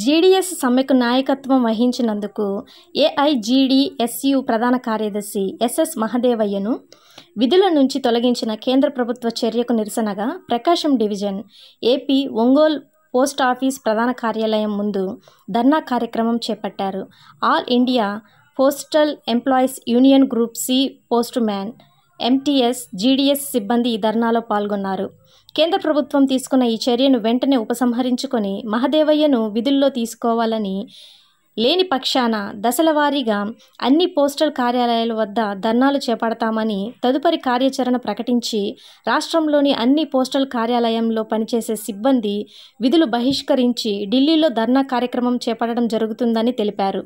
GDS సమ్మెకు నాయకత్వం వహించినందుకు ఏఐజీడీఎస్యు ప్రధాన కార్యదర్శి ఎస్ఎస్ మహదేవయ్యను విధుల నుంచి తొలగించిన కేంద్ర ప్రభుత్వ చర్యకు నిరసనగా Prakasam division AP Ongole post office ప్రధాన కార్యాలయం ముందు ధర్నా కార్యక్రమం చేపట్టారు. All India postal employees union group C postman, MTS, GDS సిబ్బంది ఈ ధర్నాలో పాల్గొన్నారు. కేంద్ర ప్రభుత్వం తీసుకున్న ఈ చర్యను వెంటనే ఉపసంహరించుకొని మహదేవయ్యను విధుల్లో తీసుకోవాలని, లేని పక్షాన దశల వారీగా అన్ని పోస్టల్ కార్యాలయాల వద్ద ధర్నాలు చేపడతామని తదుపరి కార్యాచరణ ప్రకటించి రాష్ట్రంలోని అన్ని పోస్టల్ కార్యాలయంలో పనిచేసే సిబ్బంది విధులు బహిష్కరించి ఢిల్లీలో ధర్నా కార్యక్రమం చేపట్టడం జరుగుతుందని తెలిపారు.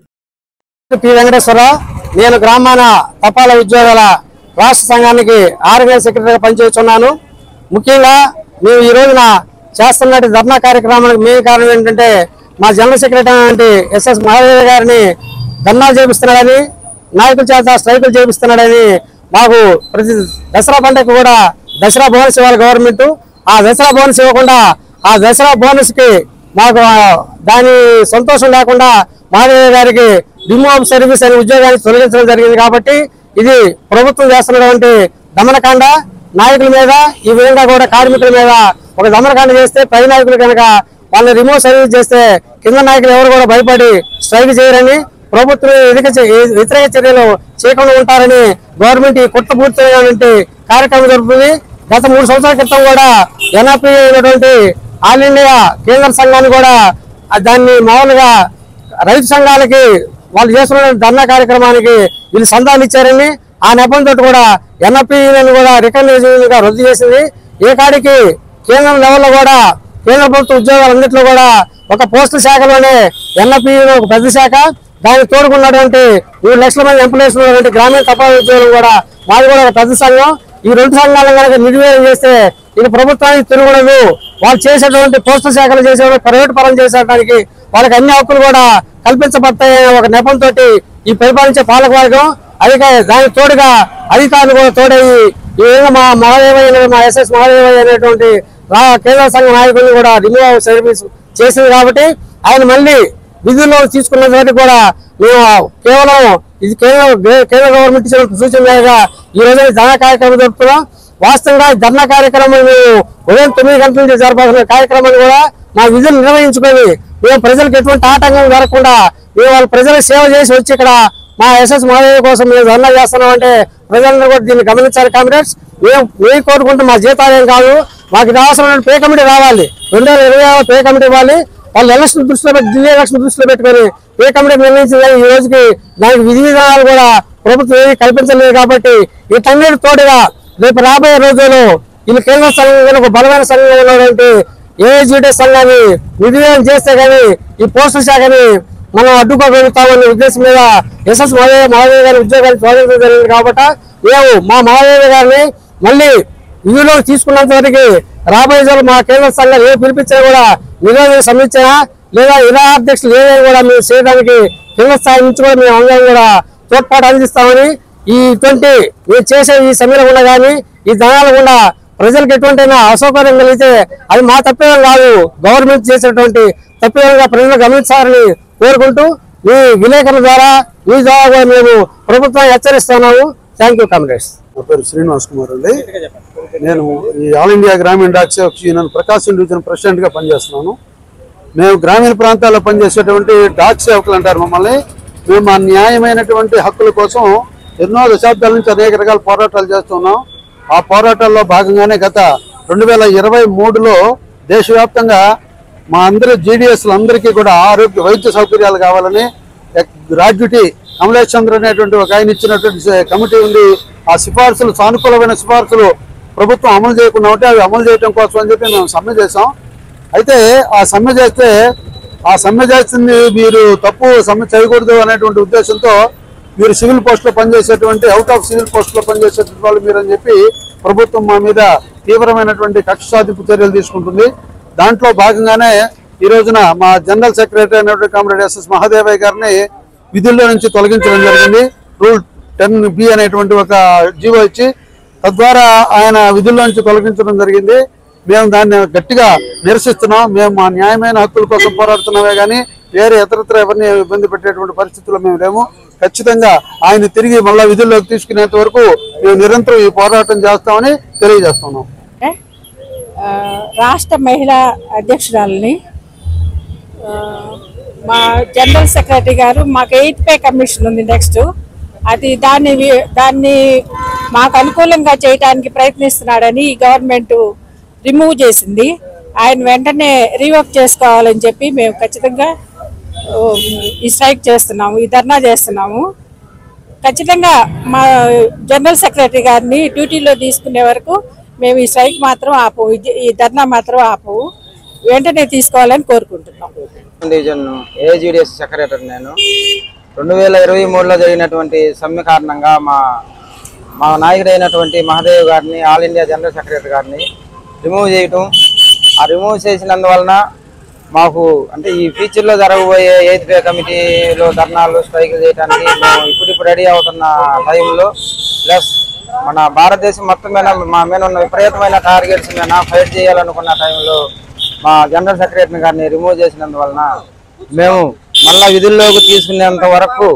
పి వెంకటేశ్వరరావు, నేను గ్రామాల తపాలా ఉద్యోగాల రాష్ట్ర సంఘానికి ఆర్గనైజ్ సెక్రటరీగా పనిచేస్తున్నాను. ముఖ్యంగా మేము ఈ రోజున చేస్తున్నట్టు ధర్నా కార్యక్రమానికి మెయిన్ కారణం ఏంటంటే మా జనరల్ సెక్రటరీ ఎస్ఎస్ మహదేవ గారిని ధర్నాలు చేపిస్తున్నాడని, నాయకుల చేత స్ట్రైకులు చేపిస్తున్నాడని, మాకు ప్రతి దసరా పండుగ కూడా దసరా బోనస్ ఇవ్వాలి గవర్నమెంట్. ఆ దసరా బోనస్ ఇవ్వకుండా ఆ దసరా బోనస్ కి మాకు దాని సంతోషం లేకుండా మహదేవ గారికి రిమూవ్ ఆఫ్ సర్వీస్ అనే ఉద్యోగాన్ని తొలగించడం జరిగింది. కాబట్టి ఇది ప్రభుత్వం చేస్తున్నటువంటి దమనకాండ. నాయకుల మీద ఈ విధంగా కూడా కార్మికుల మీద ఒక దమనకాండ చేస్తే పై నాయకులు కనుక వాళ్ళని రిమూవ్ సర్వీస్ చేస్తే కింద నాయకులు ఎవరు కూడా భయపడి స్ట్రైక్ చేయరని, ప్రభుత్వం వ్యతిరేక చర్యలు చేయకుండా ఉంటారని గవర్నమెంట్ ఈ కుట్రపూర్తిమైనటువంటి కార్యక్రమం జరుపుతుంది. గత 3 సంవత్సరాల క్రితం కూడా ఎన్ఆర్పీ అయినటువంటి ఆల్ ఇండియా కేంద్ర సంఘాన్ని కూడా దాన్ని మామూలుగా రైతు సంఘాలకి వాళ్ళు చేస్తున్న ధర్నా కార్యక్రమానికి వీళ్ళు సందాలు ఇచ్చారని, ఆ నెపంతో కూడా ఎన్ఆర్పీ కూడా రికగ్నైజేషన్ గా రద్దు చేసింది. ఏ కాడికి కేంద్రం లెవెల్లో కూడా కేంద్ర ప్రభుత్వ ఉద్యోగాలన్నింటిలో కూడా ఒక పోస్టల్ శాఖలోనే ఎన్ఆర్పీ ఒక పెద్ద శాఖ, దానికి తోడుకున్నటువంటి 3 లక్షల మంది ఎంప్లాయీస్ ఉన్నటువంటి గ్రామీణ తపాలా ఉద్యోగులు కూడా మాది కూడా ఒక పెద్ద సంఘం. ఈ 2 సంఘాలను కనుక నిర్వీర్యం చేస్తే ఇది ప్రభుత్వానికి తిరగడదు. వాళ్ళు చేసేటువంటి పోస్టల్ శాఖలు చేసేటువంటి ప్రైవేట్ పరం చేసేటానికి వాళ్ళకి అన్ని హక్కులు కూడా కల్పించబడతాయనే ఒక నెపంతో ఈ పరిపాలించే పాలకవర్గం అధికారి దానికి తోడుగా అధికారులు కూడా తోడయ్యి ఈ విధంగా మా మహదేవయ్య మా ఎస్ఎస్ మహదేవయ్య అనేటువంటి కేంద్ర సంఘ నాయకులను కూడా రిమూవ్ సర్వీస్ చేసింది. కాబట్టి ఆయన మళ్ళీ విధుల్లో తీసుకున్న కూడా మేము కేవలం ఇది కేంద్ర గవర్నమెంట్ ఇచ్చిన సూచన మేరగా ఈ రోజు ధర్నా కార్యక్రమం జరుపుతున్నాం. వాస్తవంగా ధర్నా కార్యక్రమం ఉదయం 9 గంటల నుంచి జరపాల్సిన కార్యక్రమాన్ని కూడా మా విధులు నిర్వహించుకొని మేము ప్రజలకు ఎటువంటి ఆటంకం జరగకుండా మేము వాళ్ళ ప్రజలకు సేవ చేసి వచ్చి ఇక్కడ మా ఎస్ఎస్ మహదేవ కోసం మేము ధర్నా చేస్తున్నాం అంటే ప్రజలందరూ కూడా దీన్ని గమనించాలి. కామ్రేడ్స్, మేము కోరుకుంటే మా జీతాలు ఏం కాదు, మాకు అవసరమైన పే కమిటీ రావాలి. 2020 పే కమిటీ ఇవ్వాలి. వాళ్ళు ఎలక్షన్ దృష్టిలో పెట్టి ఢిల్లీ ఎలక్షన్ దృష్టిలో పెట్టుకొని పే కమిటీ నిర్ణయించింది. ఈ రోజుకి దానికి విధి విధానాలు కూడా ప్రభుత్వం ఏమీ కల్పించలేదు. కాబట్టి వీటన్నిటి తోడుగా రేపు రాబోయే రోజుల్లో వీళ్ళు కేంద్ర సంఘంగా ఒక బలమైన సంఘంగా ఉన్నటువంటి ఏఐజీడీ సంఘాన్ని నిర్వీర్యం చేస్తే కానీ ఈ పోస్టల్ శాఖని మనం అడ్డుకోగలుగుతామనే ఉద్దేశం మీద ఎస్ఎస్ మహదేవ గారి ఉద్యోగాన్ని తొలగించడం జరిగింది. కాబట్టి మేము మా మహదేవ గారిని మళ్ళీ విధుల్లో తీసుకున్నంత వరకు రాబోయే రోజులు మా కేంద్ర సంఘాలు ఏ పిలిపించినా కూడా నిరోధక సమీక్షణ లేదా ఇలా అధ్యక్షులు ఏదైనా కూడా మేము చేయడానికి కేంద్ర స్థాయి నుంచి కూడా మేము అందరం కూడా తోడ్పాటు అందిస్తామని, మేము చేసే ఈ సమ్మెలో కూడా కానీ ఈ ధనాలు కూడా ప్రజలకు ఎటువంటి అసౌకర్యం కలిగితే అది మా తప్పేం కాదు, గవర్నమెంట్ చేసేటువంటి తప్పేగా ప్రజలు గమనించాలని కోరుకుంటూ ఈ విలేకరుల ద్వారా కూడా మేము ప్రభుత్వాన్ని హెచ్చరిస్తున్నాము. Thank you comrades. నా పేరు శ్రీనివాస్ కుమార్ అండి. నేను ఈ ఆల్ ఇండియా గ్రామీణ డాక్ సేవక్ యూనియన్ ప్రకాశం డివిజన్ ప్రెసిడెంట్ గా పనిచేస్తున్నాను. మేము గ్రామీణ ప్రాంతాల్లో పనిచేసేటువంటి డాక్ సేవకులు అంటారు మమ్మల్ని. మేము మా న్యాయమైనటువంటి హక్కుల కోసం ఎన్నో దశాబ్దాల నుంచి అనేక రకాల పోరాటాలు చేస్తున్నాం. ఆ పోరాటాల్లో భాగంగానే గత 2023లో దేశవ్యాప్తంగా మా అందరి జీడీఎస్లు అందరికీ కూడా ఆరోగ్య వైద్య సౌకర్యాలు కావాలని గ్రాడ్యుటీ కమలేష్ చంద్ర అనేటువంటి ఒక ఆయన ఇచ్చినటువంటి కమిటీ ఉంది. ఆ సిఫార్సులు సానుకూలమైన సిఫార్సులు ప్రభుత్వం అమలు చేయకుండా ఉంటే అవి అమలు చేయడం కోసం అని చెప్పి మేము సమ్మె చేసాం. అయితే ఆ సమ్మె చేస్తుంది మీరు తప్పు సమ్మె చేయకూడదు అనేటువంటి ఉద్దేశంతో మీరు సివిల్ పోస్టులో పనిచేసేటువంటి అవుట్ ఆఫ్ సివిల్ పోస్టులో పనిచేసేటువంటి వాళ్ళు మీరు అని చెప్పి ప్రభుత్వం మా మీద తీవ్రమైనటువంటి కక్ష సాధింపు చర్యలు తీసుకుంటుంది. దాంట్లో భాగంగానే ఈ రోజున మా జనరల్ సెక్రటరీ అయినటువంటి కామ్రేడ్ ఎస్ఎస్ మహదేవయ్య గారిని విధుల్లో నుంచి తొలగించడం జరిగింది. రూల్ 10B అనేటువంటి ఒక జీవో ఇచ్చి తద్వారా ఆయన విధుల్లో నుంచి తొలగించడం జరిగింది. మేము దాన్ని గట్టిగా నిరసిస్తున్నాం. మేము మా న్యాయమైన హక్కుల కోసం పోరాడుతున్నామే కానీ వేరే ఇతరత్ర ఎవరిని ఇబ్బంది పెట్టేటువంటి పరిస్థితుల్లో మేము లేము. ఖచ్చితంగా ఆయన తిరిగి మళ్ళా విధుల్లోకి తీసుకునేంత వరకు మేము నిరంతరం ఈ పోరాటం చేస్తామని తెలియజేస్తున్నాం. రాష్ట్ర మహిళా అధ్యక్షురాలని మా జనరల్ సెక్రటరీ గారు మాకు 8th పే కమిషన్ ఉంది నెక్స్ట్, అది దాన్ని మాకు అనుకూలంగా చేయడానికి ప్రయత్నిస్తున్నాడని గవర్నమెంట్ రిమూవ్ చేసింది. ఆయన వెంటనే రీవర్క్ చేసుకోవాలని చెప్పి మేము ఖచ్చితంగా ఈ స్ట్రైక్ చేస్తున్నాము, ఈ ధర్నా చేస్తున్నాము. ఖచ్చితంగా మా జనరల్ సెక్రటరీ గారిని డ్యూటీలో తీసుకునే వరకు మేము ఈ స్ట్రైక్ మాత్రం ఆపవు, ఈ ధర్నా మాత్రం ఆపవు, వెంటనే తీసుకోవాలని కోరుకుంటున్నాం. డివిజన్ ఏజీడీఎస్ సెక్రటరీ నేను. 2023లో జరిగినటువంటి సమ్మె కారణంగా మా నాయకుడైనటువంటి మహదేవ్ గారిని, ఆల్ ఇండియా జనరల్ సెక్రటరీ గారిని రిమూవ్ చేయటం, ఆ రిమూవ్ చేసినందువలన మాకు అంటే ఈ ఫ్యూచర్లో జరగబోయే 8th పే కమిటీలో ధర్నాలు స్ట్రైకులు చేయడానికి మేము ఇప్పుడు రెడీ అవుతున్న టైంలో, ప్లస్ మన భారతదేశం మొత్తం మీద మా మీద ఉన్న విపరీతమైన టార్గెట్స్ మీద ఫైట్ చేయాలనుకున్న టైంలో మా జనరల్ సెక్రటరీ గారిని రిమూవ్ చేసినందువలన మేము మళ్ళా విధుల్లోకి తీసుకునేంత వరకు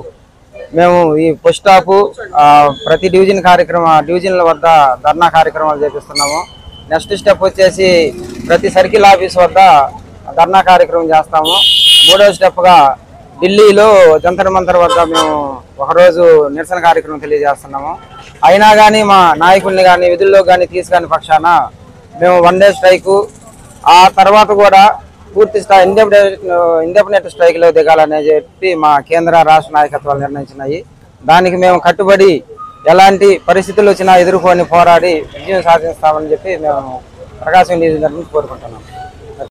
మేము ఈ పోస్ట్ స్టాప్ ప్రతి డివిజన్ల వద్ద ధర్నా కార్యక్రమాలు చేపిస్తున్నాము. నెక్స్ట్ స్టెప్ వచ్చేసి ప్రతి సర్కిల్ ఆఫీస్ వద్ద ధర్నా కార్యక్రమం చేస్తాము. 3వ స్టెప్గా ఢిల్లీలో జంతర్ మంతర్ వద్ద మేము ఒకరోజు నిరసన కార్యక్రమం తెలియజేస్తున్నాము. అయినా కానీ మా నాయకుల్ని కానీ విధుల్లో కానీ తీసుకుని పక్షాన మేము 1 డే స్ట్రైకు, ఆ తర్వాత కూడా పూర్తి స్థాయి ఇండెఫినెట్ స్ట్రైక్లో దిగాలని చెప్పి మా కేంద్ర రాష్ట్ర నాయకత్వాలు నిర్ణయించినాయి. దానికి మేము కట్టుబడి ఎలాంటి పరిస్థితులు వచ్చినా ఎదుర్కొని పోరాడి విజయం సాధిస్తామని చెప్పి మేము ప్రకాశం డివిజన్ నుంచి కోరుకుంటున్నాం.